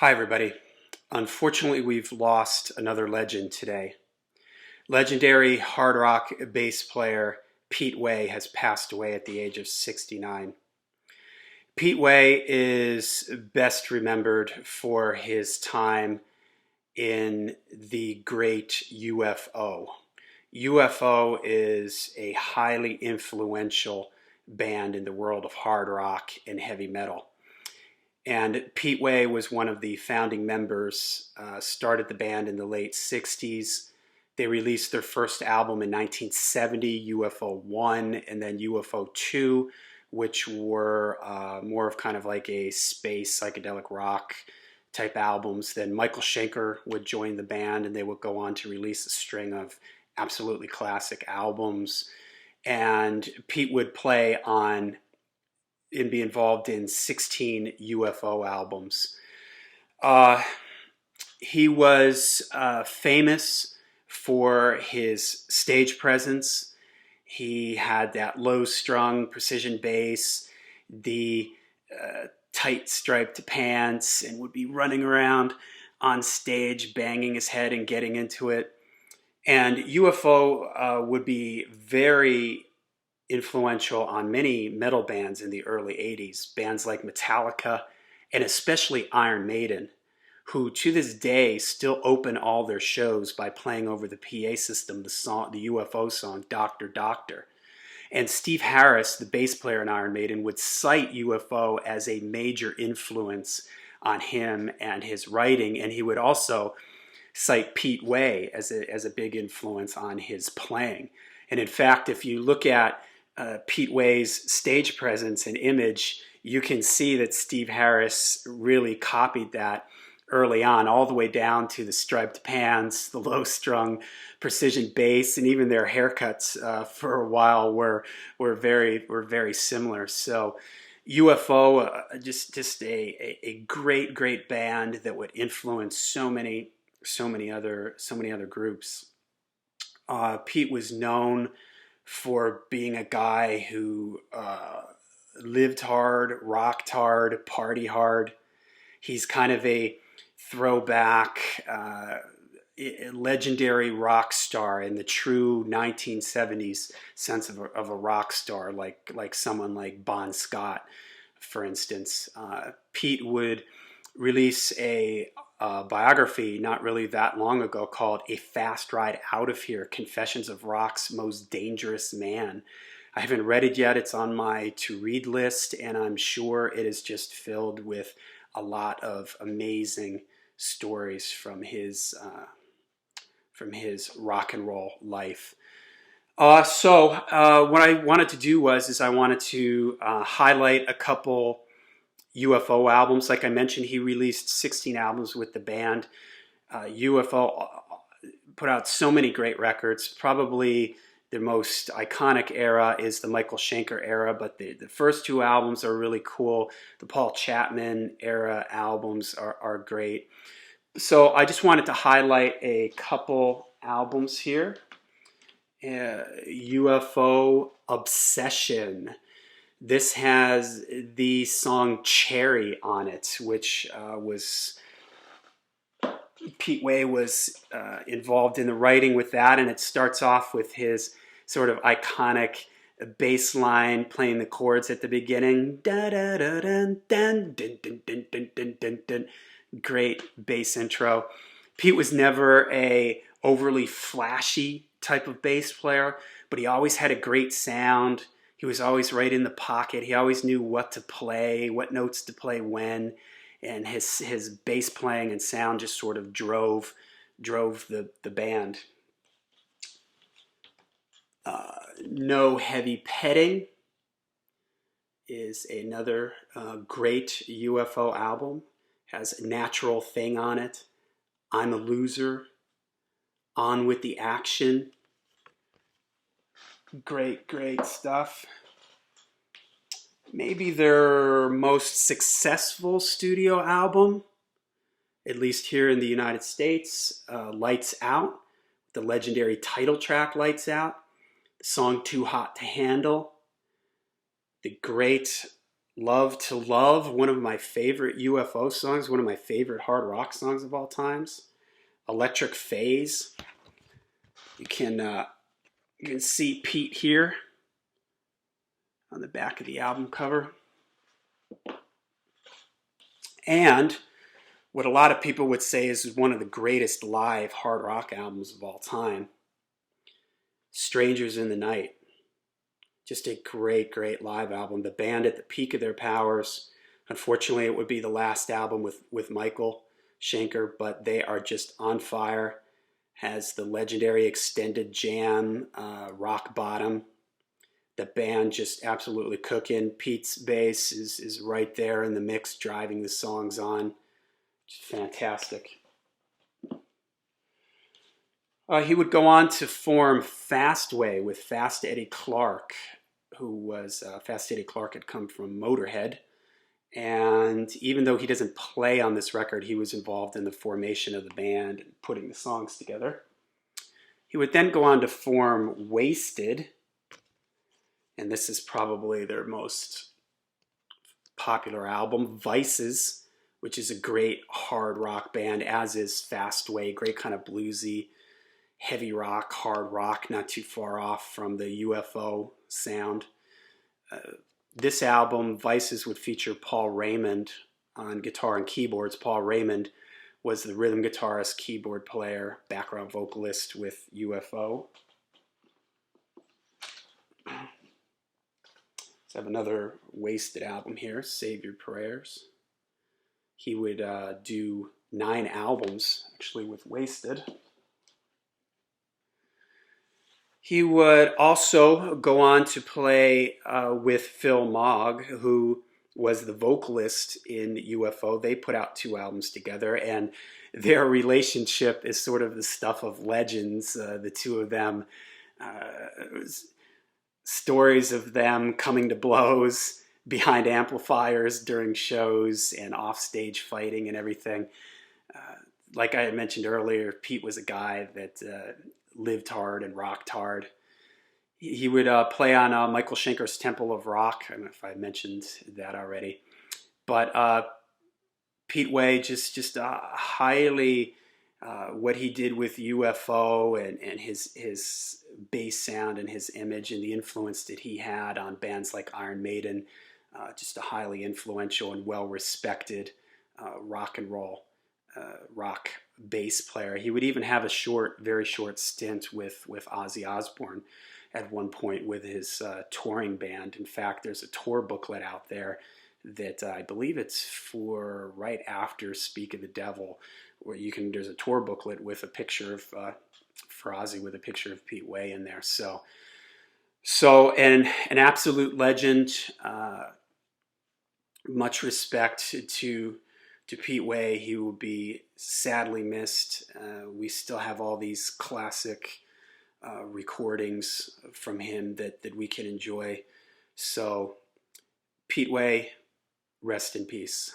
Hi, everybody. Unfortunately, we've lost another legend today. Legendary hard rock bass player Pete Way has passed away at the age of 69. Pete Way is best remembered for his time in the great UFO. UFO is a highly influential band in the world of hard rock and heavy metal. And Pete Way was one of the founding members, started the band in the late 60s. They released their first album in 1970, UFO 1, and then UFO 2, which were more of kind of like a space psychedelic rock type albums. Then Michael Schenker would join the band, and they would go on to release a string of absolutely classic albums. And Pete would play on and be involved in 16 UFO albums. He was famous for his stage presence. He had that low-strung precision bass, the tight striped pants, and would be running around on stage, banging his head and getting into it. And UFO would be very influential on many metal bands in the early 80s, bands like Metallica and especially Iron Maiden, who to this day still open all their shows by playing over the PA system the UFO song Doctor Doctor. And Steve Harris, the bass player in Iron Maiden, would cite UFO as a major influence on him and his writing, and he would also cite Pete Way as a big influence on his playing. And in fact, if you look at Pete Way's stage presence and image, you can see that Steve Harris really copied that early on, all the way down to the striped pants, the low-strung precision bass, and even their haircuts for a while were very similar. So UFO, just a great band that would influence so many other groups. Pete was known for being a guy who lived hard, rocked hard, party hard. He's kind of a throwback, legendary rock star in the true 1970s sense of a rock star, like someone like Bon Scott, for instance. Pete would release a biography not really that long ago called A Fast Ride Out of Here, Confessions of Rock's Most Dangerous Man. I haven't read it yet. It's on my to-read list, and I'm sure it is just filled with a lot of amazing stories from his rock and roll life. So what I wanted to do is I wanted to highlight a couple UFO albums. Like I mentioned, he released 16 albums with the band. UFO put out so many great records. Probably the most iconic era is the Michael Schenker era, but the first two albums are really cool. The Paul Chapman era albums are great. So I just wanted to highlight a couple albums here. Ufo Obsession. This has the song Cherry on it, which was Pete Way was involved in the writing with that, and it starts off with his sort of iconic bass line playing the chords at the beginning. Da da da dun dun dun dun dun dun dun dun dun. Great bass intro. Pete was never a overly flashy type of bass player, but he always had a great sound. He was always right in the pocket. He always knew what to play, what notes to play when, and his bass playing and sound just sort of drove the band. No Heavy Petting is another great UFO album. Has Natural Thing on it. I'm a Loser. On with the Action. Great stuff. Maybe their most successful studio album, at least here in the United States, Lights Out, the legendary title track Lights Out, the song Too Hot to Handle, the great Love to Love, one of my favorite UFO songs, one of my favorite hard rock songs of all times. Electric Phase. You can see Pete here on the back of the album cover. And what a lot of people would say is one of the greatest live hard rock albums of all time, Strangers in the Night. Just a great, great live album. The band at the peak of their powers. Unfortunately, it would be the last album with Michael Schenker, but they are just on fire. Has the legendary extended jam, Rock Bottom. The band just absolutely cooking. Pete's bass is right there in the mix, driving the songs on. Just fantastic. He would go on to form Fastway with Fast Eddie Clarke, who was, Fast Eddie Clarke had come from Motorhead. And even though he doesn't play on this record, he was involved in the formation of the band and putting the songs together. He would then go on to form Waysted, and this is probably their most popular album, Vices, which is a great hard rock band, as is Fastway, great kind of bluesy, heavy rock, hard rock, not too far off from the UFO sound. This album, Vices, would feature Paul Raymond on guitar and keyboards. Paul Raymond was the rhythm guitarist, keyboard player, background vocalist with UFO. Let's have another Waysted album here, Save Your Prayers. He would do 9 albums, actually, with Waysted. He would also go on to play with Phil Mogg, who was the vocalist in UFO. They put out 2 albums together, and their relationship is sort of the stuff of legends. The two of them, stories of them coming to blows behind amplifiers during shows and offstage fighting and everything. Like I had mentioned earlier, Pete was a guy that lived hard and rocked hard. He would play on Michael Schenker's Temple of Rock. I don't know if I mentioned that already. But Pete Way, just highly, what he did with UFO and his bass sound and his image and the influence that he had on bands like Iron Maiden, just a highly influential and well-respected rock and roll rock bass player. He would even have a very short stint with Ozzy Osbourne at one point with his touring band. In fact, there's a tour booklet out there that I believe it's for right after Speak of the Devil, where there's a tour booklet with a picture of for Ozzy with a picture of Pete Way in there. So an absolute legend. Much respect to Pete Way. He will be sadly missed. We still have all these classic recordings from him that we can enjoy. So Pete Way, rest in peace.